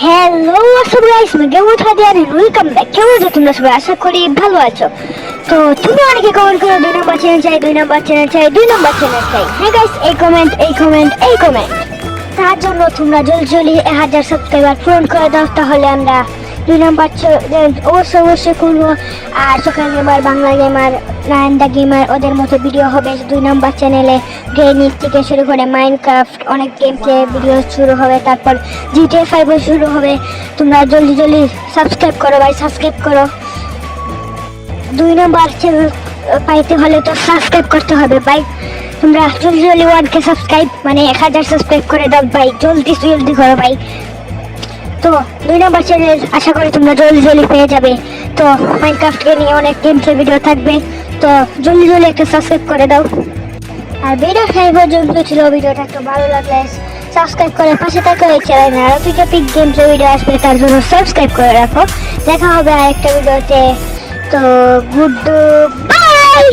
Hello আসসালামু আলাইকুম কেমন আছো আর ওয়েলকাম ব্যাক। কেমন আছো তোমরা সবাই? আশা করি ভালো আছো। তো তুমি অনেকে কমেন্ট করো 2 নম্বর চ্যানেল চাই, 2 নম্বর চ্যানেল চাই, 2 নম্বর চ্যানেল চাই। হ্যাঁ গাইস, এই কমেন্ট তার জন্য তোমরা জলদি 1000 সাবস্ক্রাইবার পূরণ করে দাও, তাহলে আমরা 2 নম্বর চ্যানেল অবশ্যই করবো। আর সকাল গেমার, বাংলা গেমার, নারায়ণদা গেমার ওদের মতো ভিডিও হবে 2 নম্বর চ্যানেলে। গেমিং থেকে শুরু করে মাইনক্রাফট অনেক গেম প্লে ভিডিও শুরু হবে, তারপর GTA 5 শুরু হবে। তোমরা জলদি সাবস্ক্রাইব করো ভাই, সাবস্ক্রাইব করো। 2 নম্বর চ্যানেল পাইতে হলে তো সাবস্ক্রাইব করতে হবে ভাই। তোমরা জলদি 1K সাবস্ক্রাইব মানে 1000 সাবস্ক্রাইব করে দাও ভাই, জলদি করো ভাই। তো 2 নম্বর চ্যানেল আশা করি তোমরা জলদি পেয়ে যাবে। তো মাইনক্রাফটকে নিয়ে অনেক গেম প্লে ভিডিও থাকবে, তো জলদি একটা সাবস্ক্রাইব করে দাও। আর ভিডিওটা এই পর্যন্ত ছিল। ভিডিওটা একটু ভালো লাগলে সাবস্ক্রাইব করে পাশে থাকা এই চ্যানেলে আরো পিক গেম প্লে ভিডিও আসবে, তার জন্য সাবস্ক্রাইব করে রাখো। দেখা হবে আরেকটা ভিডিওতে। তো গুড বাই।